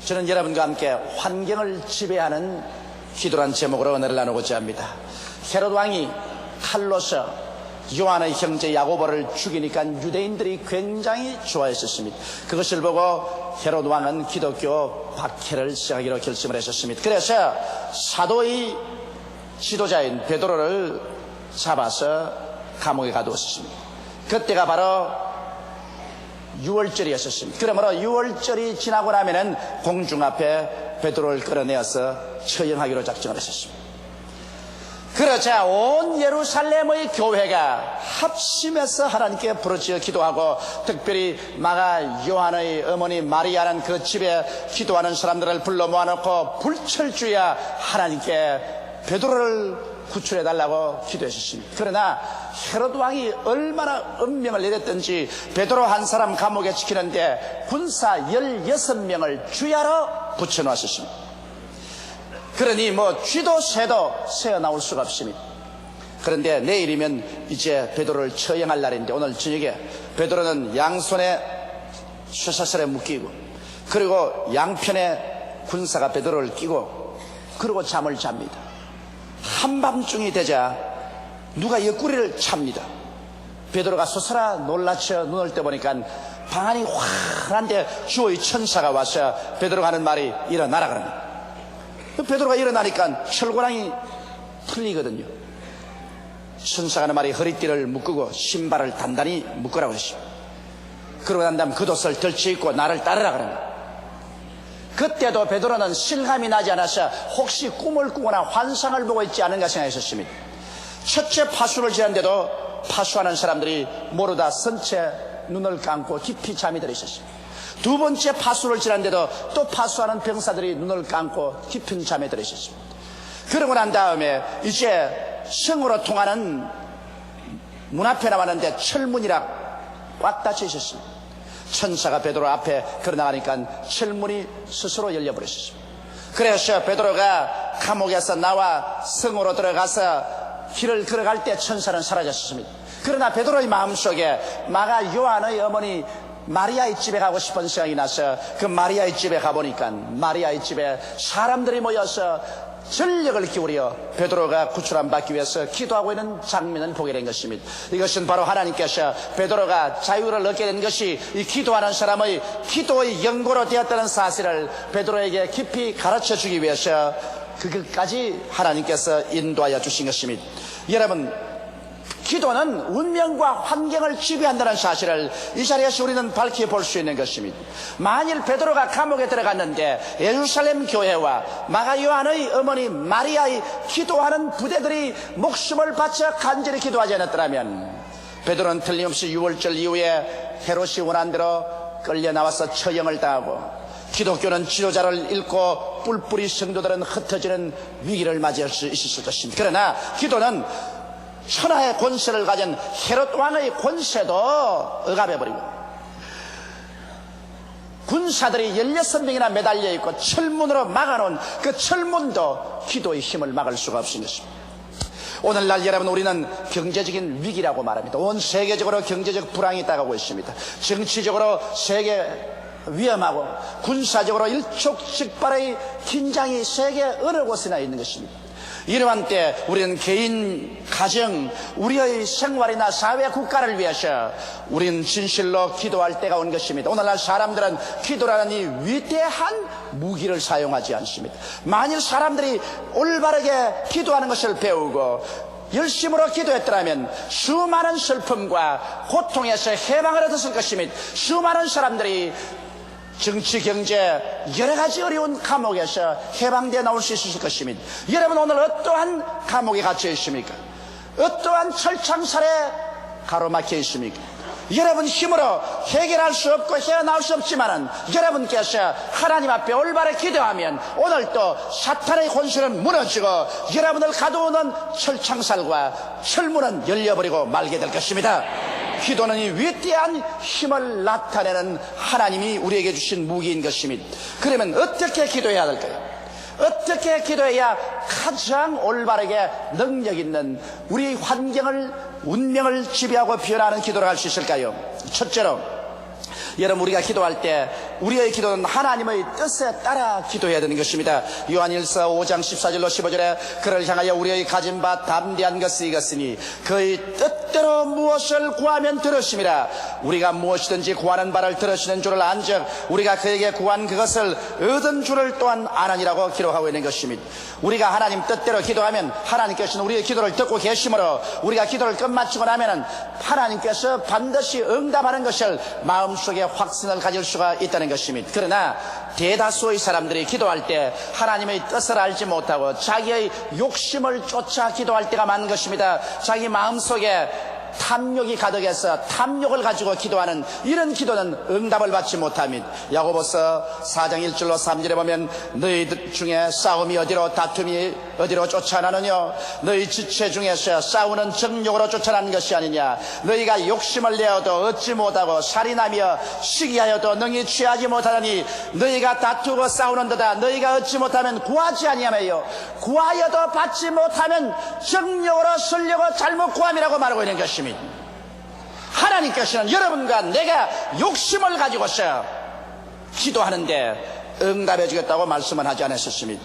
저는 여러분과 함께 환경을 지배하는 기도란 제목으로 은혜를 나누고자 합니다. 헤롯 왕이 칼로서 요한의 형제 야고보를 죽이니까 유대인들이 굉장히 좋아했었습니다. 그것을 보고 헤롯 왕은 기독교 박해를 시작하기로 결심을 했었습니다. 그래서 사도의 지도자인 베드로를 잡아서 감옥에 가두었습니다. 그때가 바로 6월절이었습니다. 그러므로 6월절이 지나고 나면은 공중 앞에 베드로를 끌어내어서 처형하기로 작정을 했었습니다. 그러자 온 예루살렘의 교회가 합심해서 하나님께 부르짖어 기도하고, 특별히 마가 요한의 어머니 마리아는 그 집에 기도하는 사람들을 불러 모아놓고 불철주야 하나님께 베드로를 구출해달라고 기도했었습니다. 그러나 헤롯 왕이 얼마나 은명을 내렸던지 베드로 한 사람 감옥에 지키는데 군사 16명을 주야로 붙여놓았었습니다. 그러니 쥐도 새도 새어나올 수가 없습니다. 그런데 내일이면 이제 베드로를 처형할 날인데, 오늘 저녁에 베드로는 양손에 쇠사슬에 묶이고, 그리고 양편에 군사가 베드로를 끼고, 그리고 잠을 잡니다. 한밤중이 되자 누가 옆구리를 찹니다. 베드로가 솟아나 놀라쳐 눈을 떠보니까 방 안이 환한데 주의 천사가 와서 베드로가 하는 말이 일어나라 그럽니다. 베드로가 일어나니까 철고랑이 풀리거든요. 천사가 하는 말이 허리띠를 묶고 신발을 단단히 묶으라고 했습니다. 그러고 난 다음 겉옷을 덜치입고 나를 따르라 그럽니다. 그때도 베드로는 실감이 나지 않아서 혹시 꿈을 꾸거나 환상을 보고 있지 않은가 생각했었습니다. 첫째 파수를 지났는데도 파수하는 사람들이 모르다 선체 눈을 감고 깊이 잠이 들어 있었습니다. 두 번째 파수를 지났는데도 또 파수하는 병사들이 눈을 감고 깊은 잠에 들어 있었습니다. 그러고 난 다음에 이제 성으로 통하는 문 앞에 나왔는데 철문이라 꽉 닫혀 있었습니다. 천사가 베드로 앞에 걸어나가니까 철문이 스스로 열려버렸습니다. 그래서 베드로가 감옥에서 나와 성으로 들어가서 길을 걸어갈 때 천사는 사라졌습니다. 그러나 베드로의 마음속에 마가 요한의 어머니 마리아의 집에 가고 싶은 생각이 나서 그 마리아의 집에 가보니까 마리아의 집에 사람들이 모여서 전력을 기울여 베드로가 구출함 받기 위해서 기도하고 있는 장면을 보게 된 것입니다. 이것은 바로 하나님께서 베드로가 자유를 얻게 된 것이 이 기도하는 사람의 기도의 연고로 되었다는 사실을 베드로에게 깊이 가르쳐 주기 위해서 그것까지 하나님께서 인도하여 주신 것입니다. 여러분, 기도는 운명과 환경을 지배한다는 사실을 이 자리에서 우리는 밝혀볼 수 있는 것입니다. 만일 베드로가 감옥에 들어갔는데 예루살렘 교회와 마가 요한의 어머니 마리아의 기도하는 부대들이 목숨을 바쳐 간절히 기도하지 않았더라면 베드로는 틀림없이 6월절 이후에 헤롯이 원한 대로 끌려 나와서 처형을 당하고, 기독교는 지도자를 잃고 뿔뿔이 성도들은 흩어지는 위기를 맞이할 수 있었을 것입니다. 그러나 기도는 천하의 권세를 가진 헤롯 왕의 권세도 억압해버리고, 군사들이 16명이나 매달려 있고 철문으로 막아놓은 그 철문도 기도의 힘을 막을 수가 없는 것입니다. 오늘날 여러분, 우리는 경제적인 위기라고 말합니다. 온 세계적으로 경제적 불황이 따가고 있습니다. 정치적으로 세계 위험하고 군사적으로 일촉즉발의 긴장이 세계 어느 곳이나 있는 것입니다. 이러한 때 우리는 개인, 가정, 우리의 생활이나 사회, 국가를 위해서 우리는 진실로 기도할 때가 온 것입니다. 오늘날 사람들은 기도라는 이 위대한 무기를 사용하지 않습니다. 만일 사람들이 올바르게 기도하는 것을 배우고 열심으로 기도했더라면 수많은 슬픔과 고통에서 해방을 얻었을 것입니다. 수많은 사람들이 정치, 경제, 여러 가지 어려운 감옥에서 해방되어 나올 수 있을 것입니다. 여러분, 오늘 어떠한 감옥에 갇혀 있습니까? 어떠한 철창살에 가로막혀 있습니까? 여러분 힘으로 해결할 수 없고 헤어나올 수 없지만은 여러분께서 하나님 앞에 올바르게 기도하면 오늘 또 사탄의 권세는 무너지고 여러분을 가두는 철창살과 철문은 열려버리고 말게 될 것입니다. 기도는 이 위대한 힘을 나타내는 하나님이 우리에게 주신 무기인 것입니다. 그러면 어떻게 기도해야 될까요? 어떻게 기도해야 가장 올바르게 능력 있는 우리 환경을, 운명을 지배하고 변화하는 기도를 할 수 있을까요? 첫째로, 여러분, 우리가 기도할 때 우리의 기도는 하나님의 뜻에 따라 기도해야 되는 것입니다. 요한일서 5장 14절로 15절에 그를 향하여 우리의 가진 바 담대한 것이 이것이니 그의 뜻대로 무엇을 구하면 들으심이라. 우리가 무엇이든지 구하는 바를 들으시는 줄을 안즉 우리가 그에게 구한 그것을 얻은 줄을 또한 아느니라고 기록하고 있는 것입니다. 우리가 하나님 뜻대로 기도하면 하나님께서는 우리의 기도를 듣고 계심으로 우리가 기도를 끝마치고 나면은 하나님께서 반드시 응답하는 것을 마음속에 확신을 가질 수가 있다는 것입니다. 그러나 대다수의 사람들이 기도할 때 하나님의 뜻을 알지 못하고 자기의 욕심을 쫓아 기도할 때가 많은 것입니다. 자기 마음속에 탐욕이 가득해서 탐욕을 가지고 기도하는 이런 기도는 응답을 받지 못합니다. 야고보서 4장 1절로 3절에 보면 너희 중에 싸움이 어디로 다툼이 어디로 쫓아나느냐. 너희 지체 중에서 싸우는 정욕으로 쫓아나는 것이 아니냐. 너희가 욕심을 내어도 얻지 못하고 살인하며 시기하여도 능히 취하지 못하더니 너희가 다투고 싸우는도다. 너희가 얻지 못하면 구하지 아니하며요. 구하여도 받지 못하면 정욕으로 쓰려고 잘못 구함이라고 말하고 있는 것입니다. 하나님께서는 여러분과 내가 욕심을 가지고서 기도하는데 응답해 주겠다고 말씀은 하지 않으셨습니다.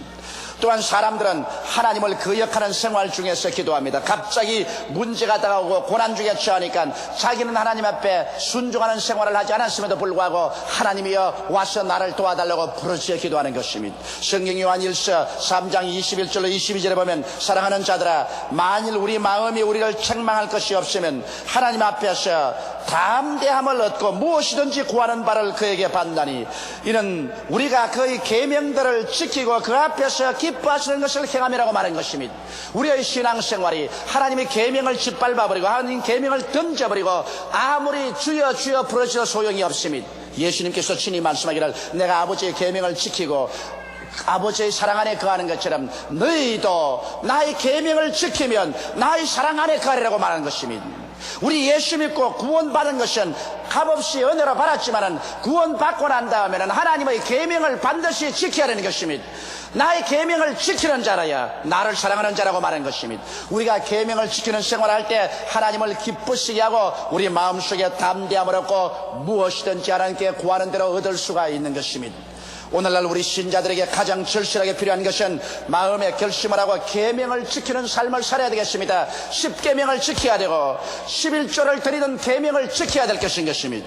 또한 사람들은 하나님을 거역하는 생활 중에서 기도합니다. 갑자기 문제가 다가오고 고난중에 처하니까 자기는 하나님 앞에 순종하는 생활을 하지 않았음에도 불구하고 하나님이여 와서 나를 도와달라고 부르짖어 기도하는 것입니다. 성경 요한일서 3장 21절로 22절에 보면 사랑하는 자들아 만일 우리 마음이 우리를 책망할 것이 없으면 하나님 앞에서 담대함을 얻고 무엇이든지 구하는 바를 그에게 받나니 이는 우리가 그의 계명들을 지키고 그 앞에서 기뻐하시는 것을 행함이라고 말한 것입니다. 우리의 신앙생활이 하나님의 계명을 짓밟아버리고 하나님 계명을 던져버리고 아무리 주여 주여 부르짖어 소용이 없습니다. 예수님께서 친히 말씀하기를 내가 아버지의 계명을 지키고 아버지의 사랑 안에 거하는 것처럼 너희도 나의 계명을 지키면 나의 사랑 안에 거하리라고 말하는 것입니다. 우리 예수 믿고 구원받은 것은 값없이 은혜로 받았지만은 구원받고 난 다음에는 하나님의 계명을 반드시 지켜야 하는 것입니다. 나의 계명을 지키는 자라야 나를 사랑하는 자라고 말한 것입니다. 우리가 계명을 지키는 생활을 할 때 하나님을 기쁘시게 하고 우리 마음속에 담대함을 얻고 무엇이든지 하나님께 구하는 대로 얻을 수가 있는 것입니다. 오늘날 우리 신자들에게 가장 절실하게 필요한 것은 마음의 결심을 하고 계명을 지키는 삶을 살아야 되겠습니다. 10계명을 지켜야 되고 11조를 드리는 계명을 지켜야 될 것입니다.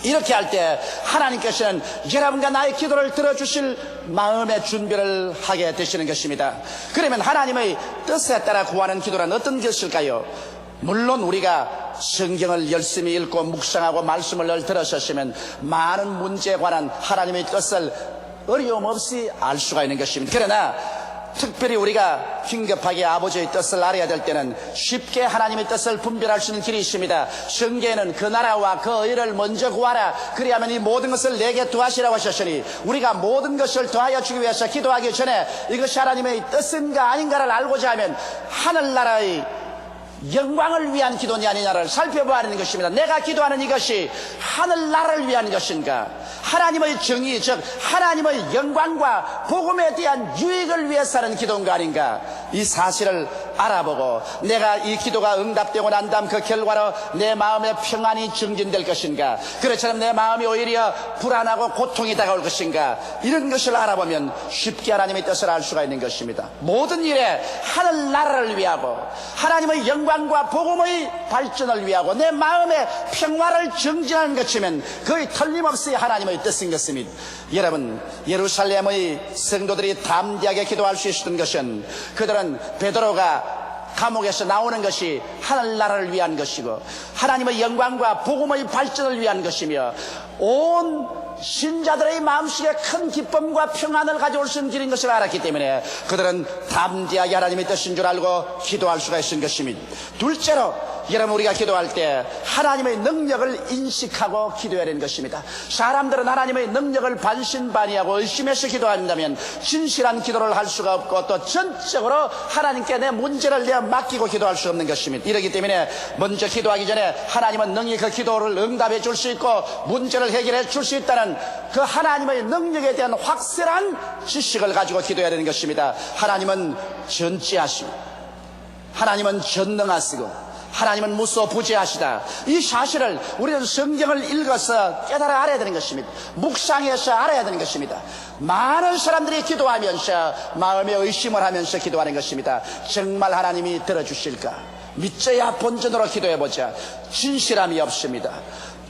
이렇게 할 때 하나님께서는 여러분과 나의 기도를 들어주실 마음의 준비를 하게 되시는 것입니다. 그러면 하나님의 뜻에 따라 구하는 기도란 어떤 것일까요? 물론 우리가 성경을 열심히 읽고 묵상하고 말씀을 늘 들으셨으면 많은 문제에 관한 하나님의 뜻을 어려움 없이 알 수가 있는 것입니다. 그러나 특별히 우리가 긴급하게 아버지의 뜻을 알아야 될 때는 쉽게 하나님의 뜻을 분별할 수 있는 길이 있습니다. 성경에는 그 나라와 그 의를 먼저 구하라 그리하면 이 모든 것을 내게 더하시라고 하셨으니 우리가 모든 것을 더하여 주기 위해서 기도하기 전에 이것이 하나님의 뜻인가 아닌가를 알고자 하면 하늘나라의 영광을 위한 기도냐 아니냐를 살펴봐야 하는 것입니다. 내가 기도하는 이것이 하늘나라를 위한 것인가, 하나님의 정의 즉 하나님의 영광과 복음에 대한 유익을 위해서 하는 기도인가 아닌가, 이 사실을 알아보고 내가 이 기도가 응답되고 난 다음 그 결과로 내 마음의 평안이 증진될 것인가, 그렇처럼 내 마음이 오히려 불안하고 고통이 다가올 것인가, 이런 것을 알아보면 쉽게 하나님의 뜻을 알 수가 있는 것입니다. 모든 일에 하늘나라를 위하고 하나님의 영광과 복음의 발전을 위하고 내 마음의 평화를 증진하는 것이면 거의 틀림없이 하나님의 뜻인 것입니다. 여러분, 예루살렘의 성도들이 담대하게 기도할 수 있었던 것은 그들은 베드로가 감옥에서 나오는 것이 하늘나라를 위한 것이고 하나님의 영광과 복음의 발전을 위한 것이며 온 신자들의 마음속에 큰 기쁨과 평안을 가져올 수 있는 길인 것을 알았기 때문에 그들은 담대하게 하나님의 뜻인 줄 알고 기도할 수가 있는 것입니다. 둘째로 여러분, 우리가 기도할 때 하나님의 능력을 인식하고 기도해야 하는 것입니다. 사람들은 하나님의 능력을 반신반의하고 의심해서 기도한다면 진실한 기도를 할 수가 없고 또 전적으로 하나님께 내 문제를 내어 맡기고 기도할 수 없는 것입니다. 이러기 때문에 먼저 기도하기 전에 하나님은 능히 그 기도를 응답해 줄 수 있고 문제를 해결해 줄 수 있다는 그 하나님의 능력에 대한 확실한 지식을 가지고 기도해야 되는 것입니다. 하나님은 전지하시고 하나님은 전능하시고 하나님은 무소부재하시다. 이 사실을 우리는 성경을 읽어서 깨달아 알아야 되는 것입니다. 묵상해서 알아야 되는 것입니다. 많은 사람들이 기도하면서 마음의 의심을 하면서 기도하는 것입니다. 정말 하나님이 들어주실까? 믿져야 본전으로 기도해보자. 진실함이 없습니다.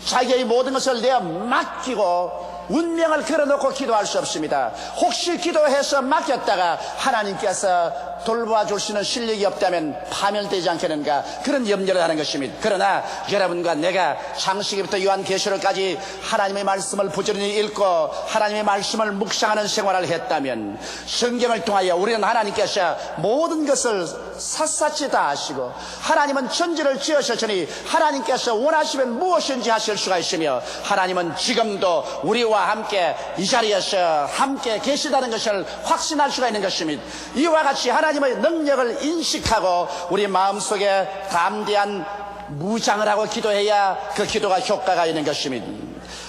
자기의 모든 것을 내어 맡기고 운명을 걸어놓고 기도할 수 없습니다. 혹시 기도해서 맡겼다가 하나님께서 돌보아 줄 수 있는 실력이 없다면 파멸되지 않겠는가, 그런 염려를 하는 것입니다. 그러나 여러분과 내가 창세기부터 요한계시록까지 하나님의 말씀을 부지런히 읽고 하나님의 말씀을 묵상하는 생활을 했다면 성경을 통하여 우리는 하나님께서 모든 것을 샅샅이 다 아시고 하나님은 천지를 지으셨으니 하나님께서 원하시면 무엇인지 하실 수가 있으며 하나님은 지금도 우리와 함께 이 자리에서 함께 계시다는 것을 확신할 수가 있는 것입니다. 이와 같이 하나님의 능력을 인식하고 우리 마음속에 담대한 무장을 하고 기도해야 그 기도가 효과가 있는 것입니다.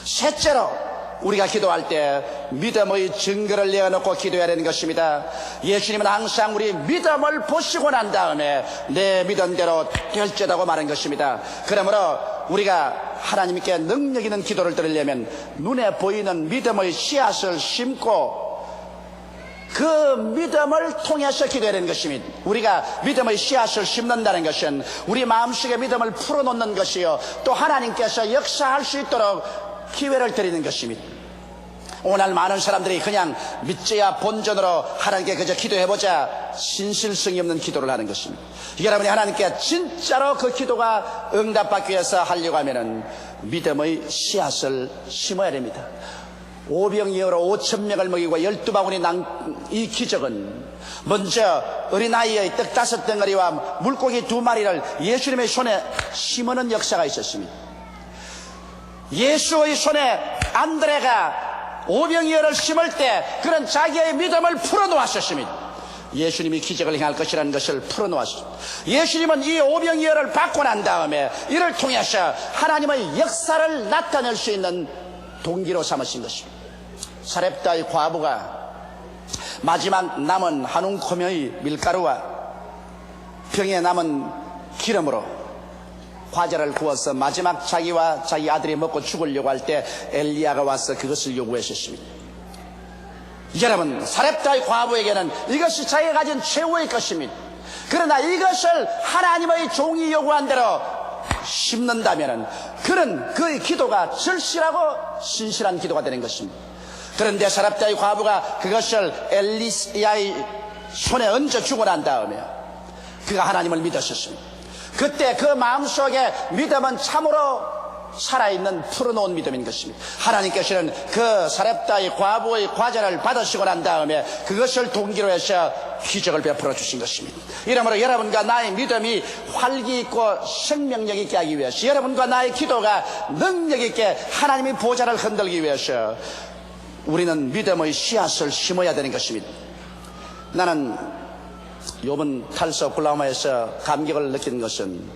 셋째로 우리가 기도할 때 믿음의 증거를 내어놓고 기도해야 되는 것입니다. 예수님은 항상 우리 믿음을 보시고 난 다음에 내 믿음대로 될지라고 말한 것입니다. 그러므로 우리가 하나님께 능력 있는 기도를 드리려면 눈에 보이는 믿음의 씨앗을 심고 그 믿음을 통해서 기도해야 되는 것입니다. 우리가 믿음의 씨앗을 심는다는 것은 우리 마음속에 믿음을 풀어놓는 것이요, 또 하나님께서 역사할 수 있도록 기회를 드리는 것입니다. 오늘 많은 사람들이 그냥 믿져야 본전으로 하나님께 그저 기도해보자, 신실성이 없는 기도를 하는 것입니다. 여러분이 하나님께 진짜로 그 기도가 응답받기 위해서 하려고 하면은 믿음의 씨앗을 심어야 됩니다. 오병이어로 5,000명을 먹이고 12바구니 난 이 기적은 먼저 어린아이의 떡 5덩어리와 물고기 2마리를 예수님의 손에 심어놓은 역사가 있었습니다. 예수의 손에 안드레가 오병이어를 심을 때 그런 자기의 믿음을 풀어놓았었습니다. 예수님이 기적을 행할 것이라는 것을 풀어놓았습니다. 예수님은 이 오병이어를 받고 난 다음에 이를 통해서 하나님의 역사를 나타낼 수 있는 동기로 삼으신 것입니다. 사렙다의 과부가 마지막 남은 한 움큼의 밀가루와 병에 남은 기름으로 과자를 구워서 마지막 자기와 자기 아들이 먹고 죽으려고 할 때 엘리야가 와서 그것을 요구했었습니다. 여러분, 사렙다의 과부에게는 이것이 자기가 가진 최후의 것입니다. 그러나 이것을 하나님의 종이 요구한 대로 심는다면 그는 그의 기도가 절실하고 신실한 기도가 되는 것입니다. 그런데 사렙다의 과부가 그것을 엘리야의 손에 얹어 주고 난 다음에 그가 하나님을 믿었었습니다. 그때 그 마음속에 믿음은 참으로 살아있는 풀어놓은 믿음인 것입니다. 하나님께서는 그 사렙다의 과부의 과자를 받으시고 난 다음에 그것을 동기로 해서 기적을 베풀어 주신 것입니다. 이러므로 여러분과 나의 믿음이 활기 있고 생명력 있게 하기 위해서, 여러분과 나의 기도가 능력 있게 하나님의 보좌를 흔들기 위해서 우리는 믿음의 씨앗을 심어야 되는 것입니다. 나는 이번 탈서 오클라호마에서 감격을 느낀 것은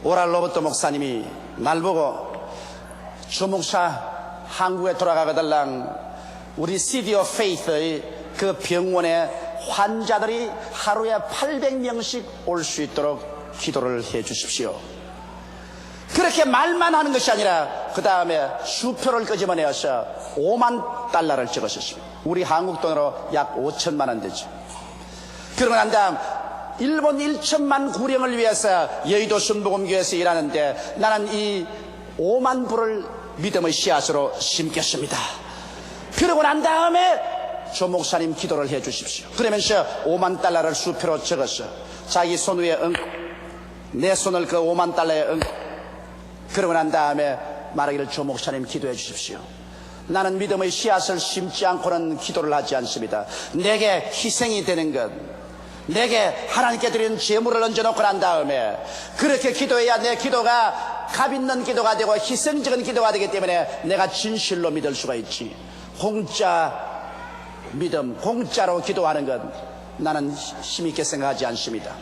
오랄 로버트 목사님이 날 보고 주 목사 한국에 돌아가거들랑 우리 시티 오브 페이스의 그 병원에 환자들이 하루에 800명씩 올 수 있도록 기도를 해 주십시오. 그렇게 말만 하는 것이 아니라 그 다음에 수표를 끄집어내어서 5만 달러를 적었습니다. 우리 한국 돈으로 약 5천만 원 되죠. 그러고 난 다음 일본 1천만 구령을 위해서 여의도 순복음교회에서 일하는데 나는 이 5만 불을 믿음의 씨앗으로 심겠습니다. 그러고 난 다음에 조 목사님 기도를 해 주십시오. 그러면서 5만 달러를 수표로 적었어. 자기 손 위에 얹고 내 손을 그 5만 달러에 얹고 그러고 난 다음에 말하기를 조 목사님 기도해 주십시오. 나는 믿음의 씨앗을 심지 않고는 기도를 하지 않습니다. 내게 희생이 되는 것, 내게 하나님께 드리는 제물을 얹어놓고 난 다음에 그렇게 기도해야 내 기도가 값 있는 기도가 되고 희생적인 기도가 되기 때문에 내가 진실로 믿을 수가 있지. 공짜 믿음, 공짜로 기도하는 것 나는 힘있게 생각하지 않습니다.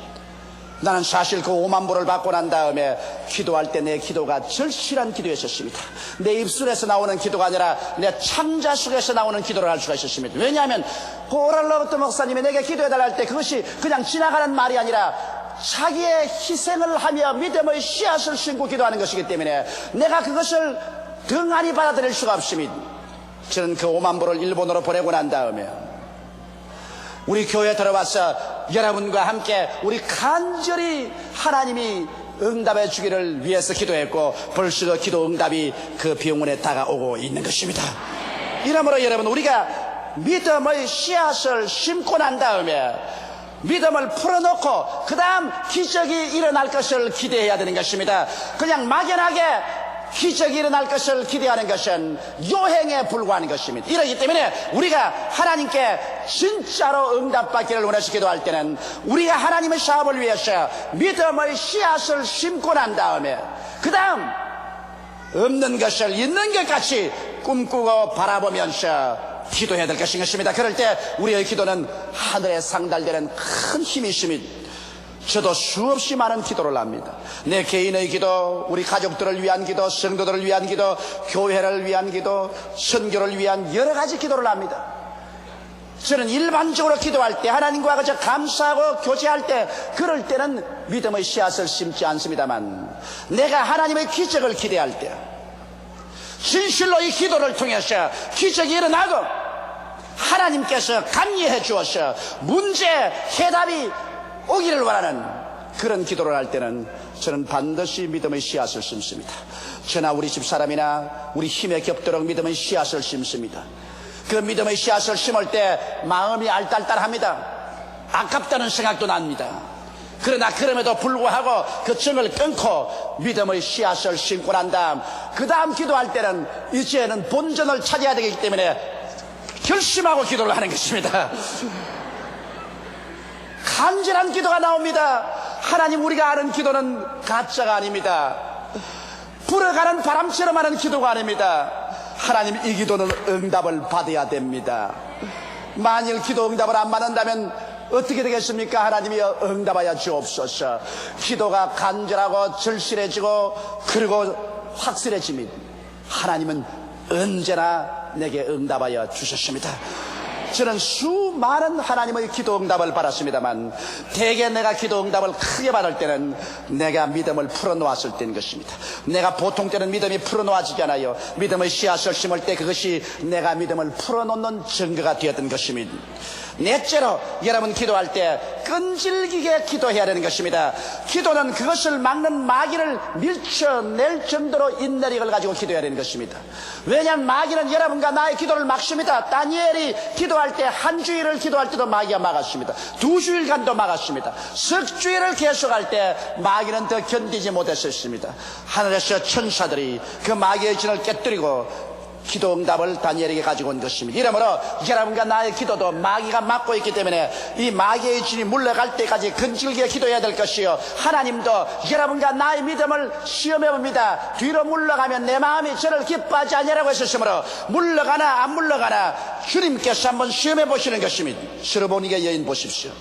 나는 사실 그 5만 불을 받고 난 다음에 기도할 때 내 기도가 절실한 기도였었습니다. 내 입술에서 나오는 기도가 아니라 내 창자 속에서 나오는 기도를 할 수가 있었습니다. 왜냐하면 오랄 로버트 목사님이 내게 기도해달라 할 때 그것이 그냥 지나가는 말이 아니라 자기의 희생을 하며 믿음의 씨앗을 심고 기도하는 것이기 때문에 내가 그것을 등한히 받아들일 수가 없습니다. 저는 그 5만 불을 일본으로 보내고 난 다음에 우리 교회에 들어와서 여러분과 함께 우리 간절히 하나님이 응답해 주기를 위해서 기도했고 벌써 기도 응답이 그 병원에 다가오고 있는 것입니다. 이러므로 여러분, 우리가 믿음의 씨앗을 심고 난 다음에 믿음을 풀어놓고 그 다음 기적이 일어날 것을 기대해야 되는 것입니다. 그냥 막연하게 기적이 일어날 것을 기대하는 것은 요행에 불과한 것입니다. 이러기 때문에 우리가 하나님께 진짜로 응답받기를 원해서 기도할 때는 우리가 하나님의 사업을 위해서 믿음의 씨앗을 심고 난 다음에 그 다음 없는 것을 있는 것 같이 꿈꾸고 바라보면서 기도해야 될 것입니다. 그럴 때 우리의 기도는 하늘에 상달되는 큰 힘이 있습니다. 저도 수없이 많은 기도를 합니다. 내 개인의 기도, 우리 가족들을 위한 기도, 성도들을 위한 기도, 교회를 위한 기도, 선교를 위한 여러 가지 기도를 합니다. 저는 일반적으로 기도할 때, 하나님과 그저 감사하고 교제할 때, 그럴 때는 믿음의 씨앗을 심지 않습니다만, 내가 하나님의 기적을 기대할 때, 진실로 이 기도를 통해서 기적이 일어나고 하나님께서 감리해 주어서 문제 해답이 오기를 원하는 그런 기도를 할 때는 저는 반드시 믿음의 씨앗을 심습니다. 저나 우리 집사람이나 우리 힘에 겹도록 믿음의 씨앗을 심습니다. 그 믿음의 씨앗을 심을 때 마음이 알딸딸합니다. 아깝다는 생각도 납니다. 그러나 그럼에도 불구하고 그 정을 끊고 믿음의 씨앗을 심고 난 다음 그 다음 기도할 때는 이제는 본전을 차지해야 되기 때문에 결심하고 기도를 하는 것입니다. 간절한 기도가 나옵니다. 하나님, 우리가 아는 기도는 가짜가 아닙니다. 불어가는 바람처럼 하는 기도가 아닙니다. 하나님, 이 기도는 응답을 받아야 됩니다. 만일 기도 응답을 안 받는다면 어떻게 되겠습니까? 하나님이 응답하여 주옵소서. 기도가 간절하고 절실해지고 그리고 확실해집니다. 하나님은 언제나 내게 응답하여 주셨습니다. 저는 수많은 하나님의 기도 응답을 받았습니다만 대개 내가 기도 응답을 크게 받을 때는 내가 믿음을 풀어놓았을 때인 것입니다. 내가 보통 때는 믿음이 풀어놓아지잖아요. 믿음의 씨앗을 심을 때 그것이 내가 믿음을 풀어놓는 증거가 되었던 것입니다. 넷째로 여러분 기도할 때 끈질기게 기도해야 되는 것입니다. 기도는 그것을 막는 마귀를 밀쳐낼 정도로 인내력을 가지고 기도해야 되는 것입니다. 왜냐하면 마귀는 여러분과 나의 기도를 막습니다. 다니엘이 기도할 때 한 주일을 기도할 때도 마귀가 막았습니다. 2주일간도 막았습니다. 석 주일을 계속할 때 마귀는 더 견디지 못했었습니다. 하늘에서 천사들이 그 마귀의 진을 깨뜨리고 기도 응답을 다니엘에게 가지고 온 것입니다. 이러므로 여러분과 나의 기도도 마귀가 막고 있기 때문에 이 마귀의 진이 물러갈 때까지 근질기게 기도해야 될 것이요, 하나님도 여러분과 나의 믿음을 시험해 봅니다. 뒤로 물러가면 내 마음이 저를 기뻐하지 않으라고 했었으므로 물러가나 안 물러가나 주님께서 한번 시험해 보시는 것입니다. 스르보니게 여인 보십시오.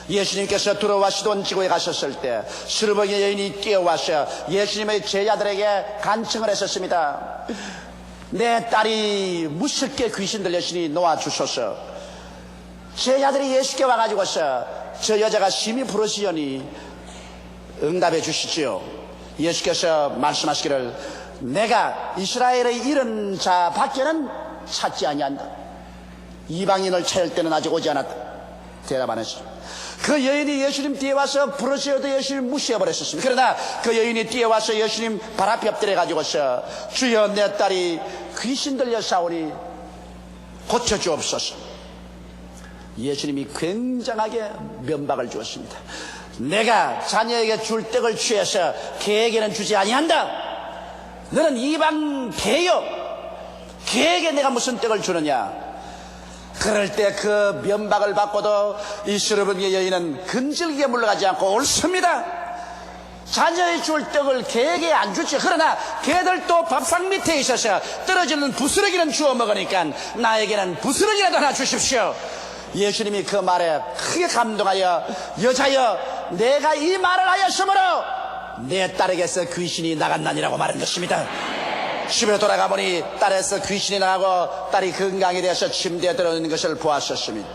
예수님께서 두로와 시돈 지구에 가셨을 때 스르보니게 여인이 뛰어와서 예수님의 제자들에게 간청을 했었습니다. 내 딸이 무섭게 귀신 들렸으니 놓아주소서. 제자들이 예수께 와가지고서 저 여자가 심히 부르시오니 응답해 주시지요. 예수께서 말씀하시기를 내가 이스라엘의 이런 자 밖에는 찾지 아니한다. 이방인을 찾을 때는 아직 오지 않았다. 대답 안 했습니다. 그 여인이 예수님 뒤에 와서 부르시어도 예수님 무시해버렸습니다. 그러나 그 여인이 뒤에 와서 예수님 발 앞에 엎드려가지고서 주여 내 딸이 귀신 들려 싸우니 고쳐주옵소서. 예수님이 굉장하게 면박을 주었습니다. 내가 자녀에게 줄 떡을 취해서 개에게는 주지 아니한다. 너는 이방 개요. 개에게 내가 무슨 떡을 주느냐. 그럴 때 그 면박을 받고도 이 스르보니게 여인은 근질기게 물러가지 않고 옳습니다. 자녀의 줄 떡을 개에게 안 주죠. 그러나 개들도 밥상 밑에 있어서 떨어지는 부스러기는 주워 먹으니까 나에게는 부스러기라도 하나 주십시오. 예수님이 그 말에 크게 감동하여 여자여 내가 이 말을 하였으므로 내 딸에게서 귀신이 나갔나니라고 말한 것입니다. 집에 돌아가 보니 딸에서 귀신이 나가고 딸이 건강이 되어서 침대에 들어있는 것을 보았었습니다.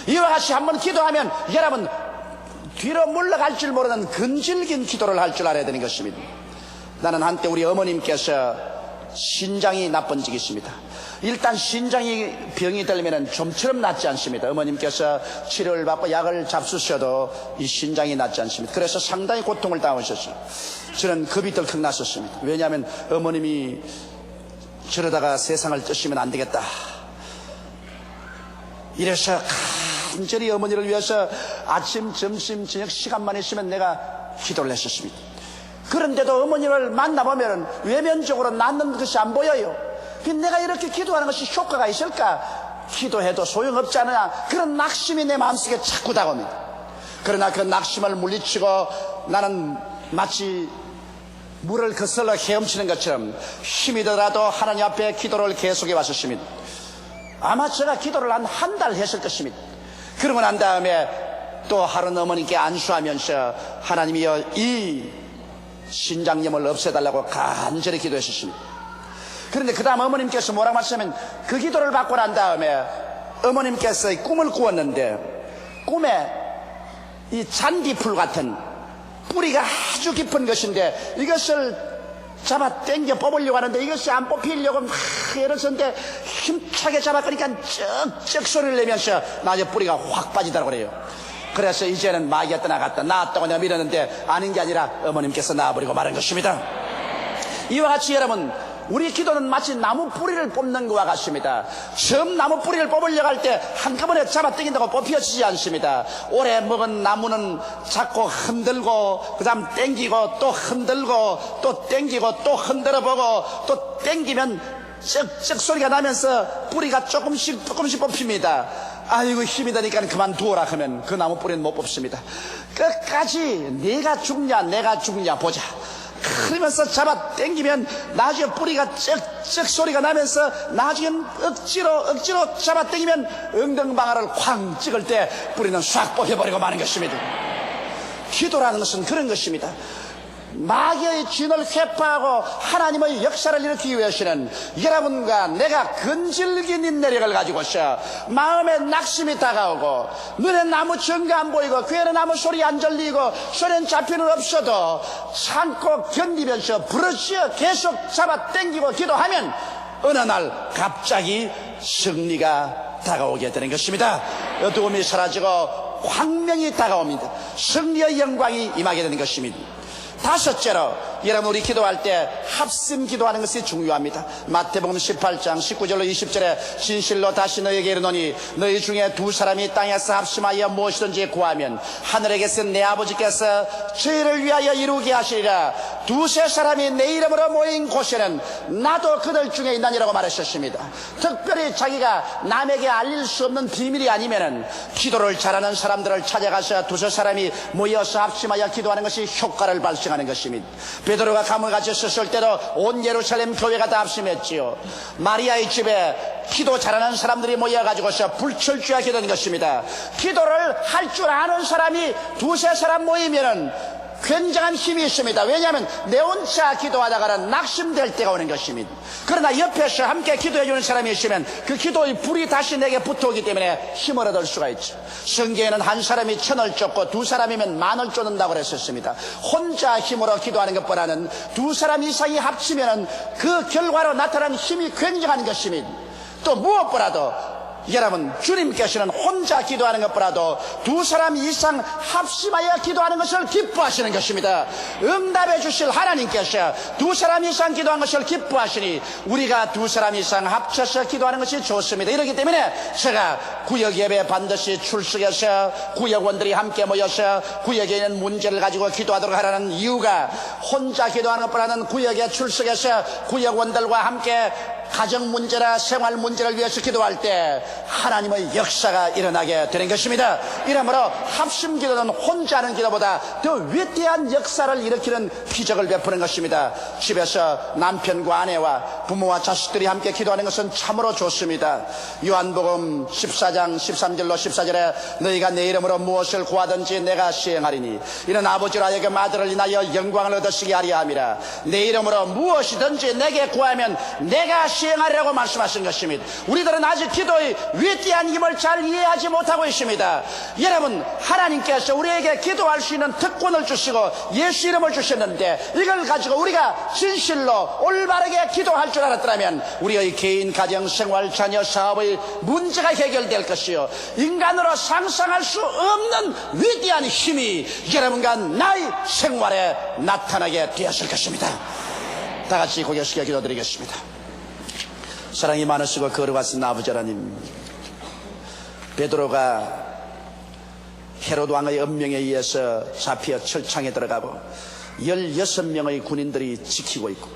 이와 같이 한번 기도하면 여러분 뒤로 물러갈 줄 모르는 근질긴 기도를 할 줄 알아야 되는 것입니다. 나는 한때 우리 어머님께서 신장이 나쁜 적이 있습니다. 일단 신장이 병이 들면 좀처럼 낫지 않습니다. 어머님께서 치료를 받고 약을 잡수셔도 이 신장이 낫지 않습니다. 그래서 상당히 고통을 당하셨어요. 저는 겁이 덜컥 났었습니다. 왜냐하면 어머님이 저러다가 세상을 떠시면 안 되겠다, 이래서 간절히 어머니를 위해서 아침, 점심, 저녁 시간만 있으면 내가 기도를 했었습니다. 그런데도 어머니를 만나보면 외면적으로 낫는 것이 안 보여요. 내가 이렇게 기도하는 것이 효과가 있을까? 기도해도 소용없잖아. 그런 낙심이 내 마음속에 자꾸 다가옵니다. 그러나 그 낙심을 물리치고 나는 마치 물을 거슬러 헤엄치는 것처럼 힘이 들어도 하나님 앞에 기도를 계속해 왔었습니다. 아마 제가 기도를 한 달 했을 것입니다. 그러고 난 다음에 또 하루는 어머니께 안수하면서 하나님이여 이 신장염을 없애달라고 간절히 기도했었습니다. 그런데 그 다음 어머님께서 뭐라고 하시냐면 그 기도를 받고 난 다음에 어머님께서 꿈을 꾸었는데 꿈에 이 잔디풀 같은 뿌리가 아주 깊은 것인데 이것을 잡아 당겨 뽑으려고 하는데 이것이 안 뽑히려고 막 이러는데 힘차게 잡아가니까 쩍쩍 소리를 내면서 나중에 뿌리가 확 빠지더라고 그래요. 그래서 이제는 마귀가 떠나갔다, 나았다고 내가 밀었는데 아닌 게 아니라 어머님께서 나와버리고 말한 것입니다. 이와 같이 여러분, 우리 기도는 마치 나무 뿌리를 뽑는 것과 같습니다. 처음 나무 뿌리를 뽑으려고 할 때 한꺼번에 잡아당긴다고 뽑혀지지 않습니다. 오래 먹은 나무는 자꾸 흔들고 그 다음 당기고 또 흔들고 또 당기고 또 흔들어보고 또 당기면 쩍쩍 소리가 나면서 뿌리가 조금씩 뽑힙니다. 아이고 힘이 드니까 그만두어라 하면 그 나무 뿌리는 못 뽑습니다. 끝까지 내가 죽냐 보자 그러면서 잡아 당기면 나중에 뿌리가 쩍쩍 소리가 나면서 나중엔 억지로 잡아 당기면 엉덩방아를 쾅 찍을 때 뿌리는 싹 뽑혀버리고 마는 것입니다. 기도라는 것은 그런 것입니다. 마귀의 진을 회파하고 하나님의 역사를 일으키기 위해서는 여러분과 내가 근질긴 인내력을 가지고서 마음에 낙심이 다가오고 눈에 나무 전가 안 보이고 귀에는 아무 소리 안 들리고 소리는 잡히는 없어도 참고 견디면서 부르짖어 계속 잡아 당기고 기도하면 어느 날 갑자기 승리가 다가오게 되는 것입니다. 어두움이 사라지고 광명이 다가옵니다. 승리의 영광이 임하게 되는 것입니다. 다섯째로 여러분, 우리 기도할 때 합심 기도하는 것이 중요합니다. 마태복음 18장 19절로 20절에 진실로 다시 너에게 이르노니 너희 중에 두 사람이 땅에서 합심하여 무엇이든지 구하면 하늘에 계신 내 아버지께서 저희를 위하여 이루게 하시리라. 두세 사람이 내 이름으로 모인 곳에는 나도 그들 중에 있나니라고 말하셨습니다. 특별히 자기가 남에게 알릴 수 없는 비밀이 아니면은 기도를 잘하는 사람들을 찾아가서 두세 사람이 모여서 합심하여 기도하는 것이 효과를 발생하는 것입니다. 베드로가 감을 가졌을 때도 온 예루살렘 교회가 다 합심했지요. 마리아의 집에 기도 잘하는 사람들이 모여가지고서 불철주야 되는 것입니다. 기도를 할 줄 아는 사람이 두세 사람 모이면은 굉장한 힘이 있습니다. 왜냐하면 내 혼자 기도하다가는 낙심될 때가 오는 것입니다. 그러나 옆에서 함께 기도해주는 사람이 있으면 그 기도의 불이 다시 내게 붙어오기 때문에 힘을 얻을 수가 있죠. 성경에는 한 사람이 천을 쫓고 두 사람이면 만을 쫓는다고 그랬었습니다. 혼자 힘으로 기도하는 것보다는 두 사람 이상이 합치면 그 결과로 나타나는 힘이 굉장한 것입니다. 또 무엇보다도 여러분, 주님께서는 혼자 기도하는 것보다도 두 사람 이상 합심하여 기도하는 것을 기뻐하시는 것입니다. 응답해 주실 하나님께서 두 사람 이상 기도한 것을 기뻐하시니 우리가 두 사람 이상 합쳐서 기도하는 것이 좋습니다. 이렇기 때문에 제가 구역 예배 반드시 출석해서 구역원들이 함께 모여서 구역에 있는 문제를 가지고 기도하도록 하라는 이유가, 혼자 기도하는 것보다는 구역에 출석해서 구역원들과 함께 가정 문제나 생활 문제를 위해서 기도할 때 하나님의 역사가 일어나게 되는 것입니다. 이러므로 합심 기도는 혼자 하는 기도보다 더 위대한 역사를 일으키는 기적을 베푸는 것입니다. 집에서 남편과 아내와 부모와 자식들이 함께 기도하는 것은 참으로 좋습니다. 요한복음 14장 13절로 14절에 너희가 내 이름으로 무엇을 구하든지 내가 시행하리니 이는 아버지로 하여금 아들을 인하여 영광을 얻으시게 하려 함이라. 내 이름으로 무엇이든지 내게 구하면 내가 시행하리라고 말씀하신 것입니다. 우리들은 아직 기도의 위대한 힘을 잘 이해하지 못하고 있습니다. 여러분, 하나님께서 우리에게 기도할 수 있는 특권을 주시고 예수 이름을 주셨는데 이걸 가지고 우리가 진실로 올바르게 기도할 줄 알았더라면 우리의 개인, 가정, 생활, 자녀, 사업의 문제가 해결될 것이요, 인간으로 상상할 수 없는 위대한 힘이 여러분과 나의 생활에 나타나게 되었을 것입니다. 다 같이 고개 숙여 기도드리겠습니다. 사랑이 많으시고 거룩하신 아버지 하나님, 베드로가 헤롯 왕의 엄명에 의해서 잡혀 철창에 들어가고 16명의 군인들이 지키고 있고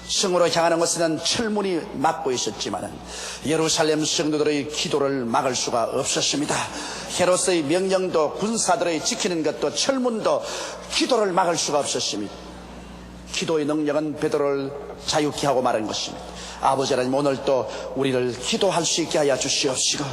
성으로 향하는 것은 철문이 막고 있었지만 예루살렘 성도들의 기도를 막을 수가 없었습니다. 헤롯의 명령도 군사들의 지키는 것도 철문도 기도를 막을 수가 없었습니다. 기도의 능력은 베드로를 자유케 하고 말한 것입니다. 아버지 하나님, 오늘 또 우리를 기도할 수 있게 하여 주시옵시고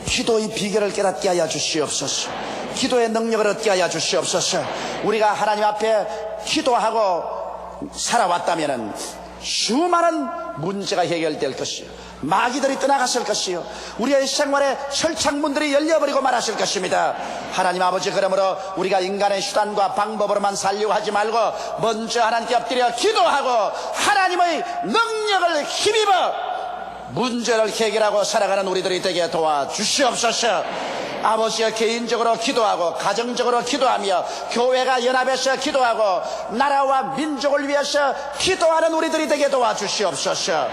기도의 비결을 깨닫게 하여 주시옵소서. 기도의 능력을 얻게 하여 주시옵소서. 우리가 하나님 앞에 기도하고 살아왔다면 수많은 문제가 해결될 것이요, 마귀들이 떠나갔을 것이요, 우리의 생활에 철창문들이 열려버리고 말았을 것입니다. 하나님 아버지, 그러므로 우리가 인간의 수단과 방법으로만 살려고 하지 말고 먼저 하나님께 엎드려 기도하고 하나님의 능력을 힘입어 문제를 해결하고 살아가는 우리들이 되게 도와주시옵소서. 아버지가 개인적으로 기도하고 가정적으로 기도하며 교회가 연합해서 기도하고 나라와 민족을 위해서 기도하는 우리들이 되게 도와주시옵소서.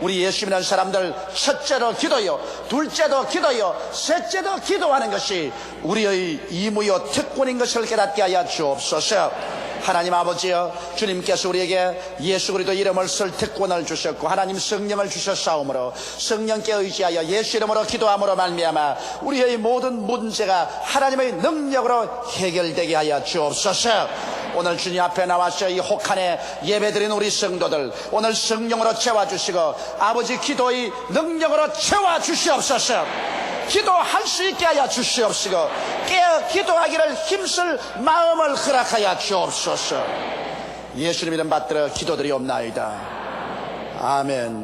우리 예수 믿는 사람들 첫째로 기도요, 둘째도 기도요, 셋째도 기도하는 것이 우리의 의무요 특권인 것을 깨닫게 하여 주옵소서. 하나님 아버지여, 주님께서 우리에게 예수 그리스도 이름을 쓸 특권을 주셨고 하나님 성령을 주셨사오므로 성령께 의지하여 예수 이름으로 기도함으로 말미암아 우리의 모든 문제가 하나님의 능력으로 해결되게 하여 주옵소서. 오늘 주님 앞에 나와서 이 혹한에 예배드린 우리 성도들 오늘 성령으로 채워주시고 아버지 기도의 능력으로 채워주시옵소서. 기도할 수 있게 하여 주시옵시고 깨어 기도하기를 힘쓸 마음을 허락하여 주옵소서. 예수님 이름 받들어 기도드리옵나이다. 아멘.